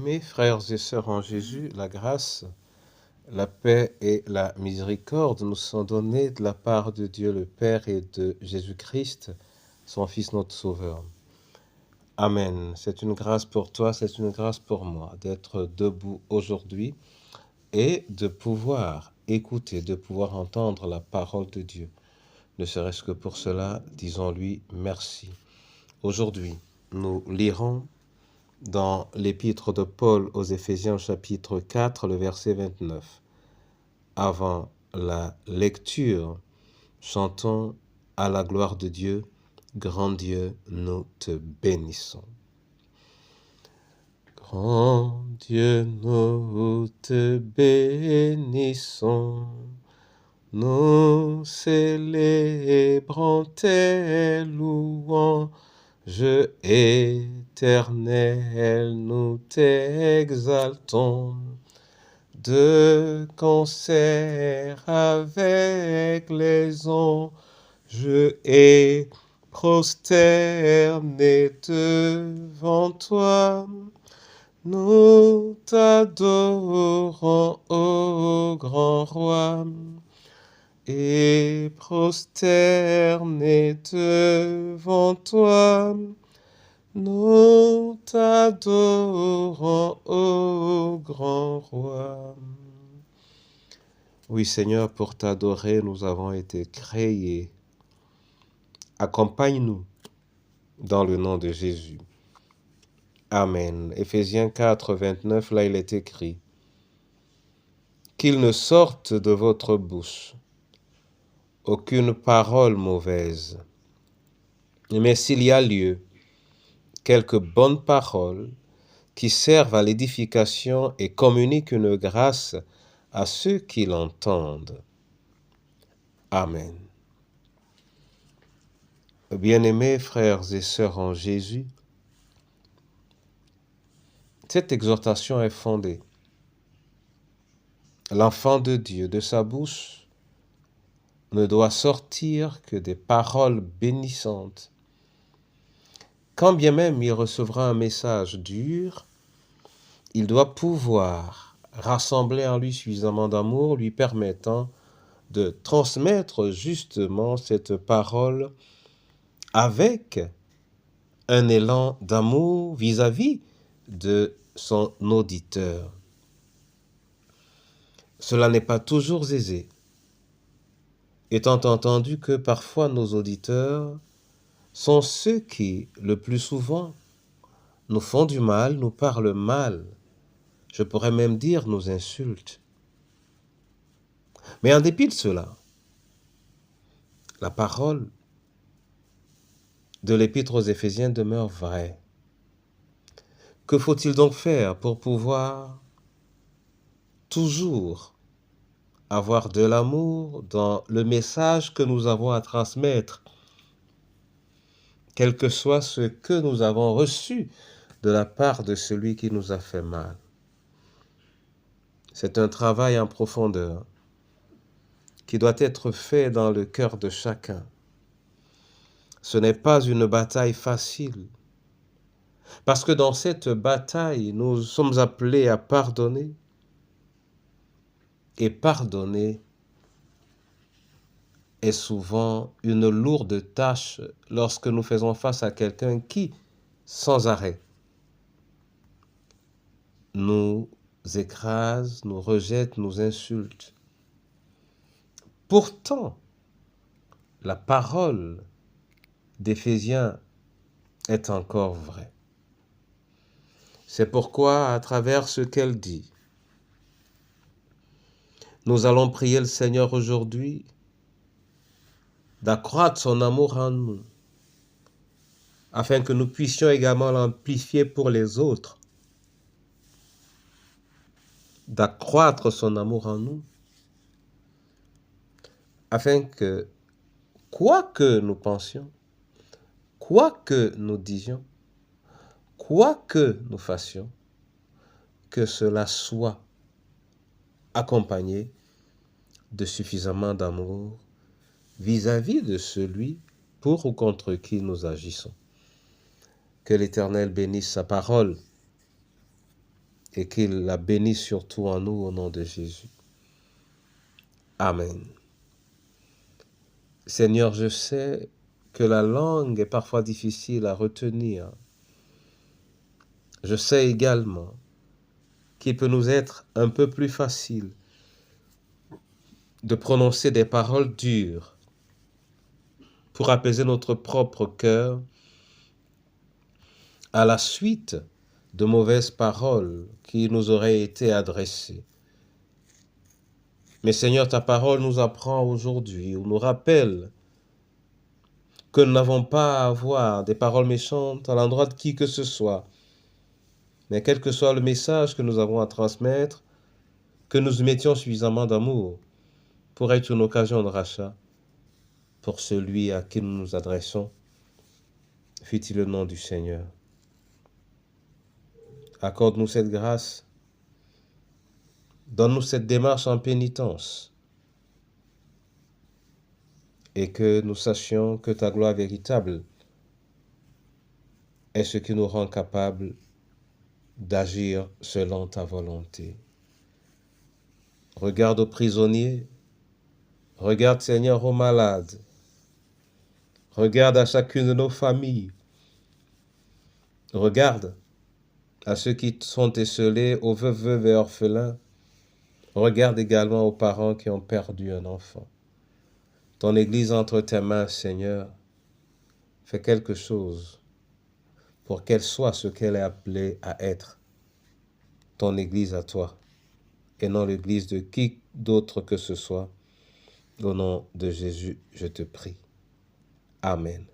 Bien-aimés frères et sœurs en Jésus, la grâce, la paix et la miséricorde nous sont données de la part de Dieu le Père et de Jésus-Christ, son Fils notre Sauveur. Amen. C'est une grâce pour toi, c'est une grâce pour moi d'être debout aujourd'hui et de pouvoir écouter, de pouvoir entendre la parole de Dieu. Ne serait-ce que pour cela, disons-lui merci. Aujourd'hui, nous lirons dans l'épître de Paul aux Éphésiens chapitre 4, le verset 29. Avant la lecture, chantons à la gloire de Dieu, grand Dieu, nous te bénissons. Grand Dieu, nous te bénissons, nous célébrons tes louanges. Éternel, nous t'exaltons, de concert avec les anges et prosternés devant toi. Nous t'adorons, ô grand roi, et prosternés devant toi. Nous t'adorons, ô grand roi. Oui, Seigneur, pour t'adorer, nous avons été créés. Accompagne-nous dans le nom de Jésus. Amen. Éphésiens 4, 29, là il est écrit: qu'il ne sorte de votre bouche aucune parole mauvaise, mais s'il y a lieu, quelques bonnes paroles qui servent à l'édification et communiquent une grâce à ceux qui l'entendent. Amen. Bien-aimés frères et sœurs en Jésus, cette exhortation est fondée. L'enfant de Dieu, de sa bouche, ne doit sortir que des paroles bénissantes. Quand bien même il recevra un message dur, il doit pouvoir rassembler en lui suffisamment d'amour, lui permettant de transmettre justement cette parole avec un élan d'amour vis-à-vis de son auditeur. Cela n'est pas toujours aisé, étant entendu que parfois nos auditeurs sont ceux qui, le plus souvent, nous font du mal, nous parlent mal, je pourrais même dire nous insultent. Mais en dépit de cela, la parole de l'Épître aux Éphésiens demeure vraie. Que faut-il donc faire pour pouvoir toujours avoir de l'amour dans le message que nous avons à transmettre, quel que soit ce que nous avons reçu de la part de celui qui nous a fait mal? C'est un travail en profondeur qui doit être fait dans le cœur de chacun. Ce n'est pas une bataille facile, parce que dans cette bataille, nous sommes appelés à pardonner, et pardonner est souvent une lourde tâche lorsque nous faisons face à quelqu'un qui, sans arrêt, nous écrase, nous rejette, nous insulte. Pourtant, la parole d'Éphésiens est encore vraie. C'est pourquoi, à travers ce qu'elle dit, nous allons prier le Seigneur aujourd'hui d'accroître son amour en nous, afin que nous puissions également l'amplifier pour les autres, d'accroître son amour en nous, afin que, quoi que nous pensions, quoi que nous disions, quoi que nous fassions, que cela soit accompagné de suffisamment d'amour vis-à-vis de celui pour ou contre qui nous agissons. Que l'Éternel bénisse sa parole et qu'il la bénisse surtout en nous au nom de Jésus. Amen. Seigneur, je sais que la langue est parfois difficile à retenir. Je sais également qu'il peut nous être un peu plus facile de prononcer des paroles dures pour apaiser notre propre cœur à la suite de mauvaises paroles qui nous auraient été adressées. Mais Seigneur, ta parole nous apprend aujourd'hui, ou nous rappelle que nous n'avons pas à avoir des paroles méchantes à l'endroit de qui que ce soit. Mais quel que soit le message que nous avons à transmettre, que nous y mettions suffisamment d'amour pour être une occasion de rachat pour celui à qui nous nous adressons, fût-il le nom du Seigneur. Accorde-nous cette grâce, donne-nous cette démarche en pénitence, et que nous sachions que ta gloire véritable est ce qui nous rend capables d'agir selon ta volonté. Regarde aux prisonniers, regarde Seigneur aux malades, regarde à chacune de nos familles, regarde à ceux qui sont esselés, aux veuves et orphelins, regarde également aux parents qui ont perdu un enfant. Ton Église entre tes mains, Seigneur, fais quelque chose pour qu'elle soit ce qu'elle est appelée à être, ton Église à toi, et non l'Église de qui d'autre que ce soit. Au nom de Jésus, je te prie. Amen.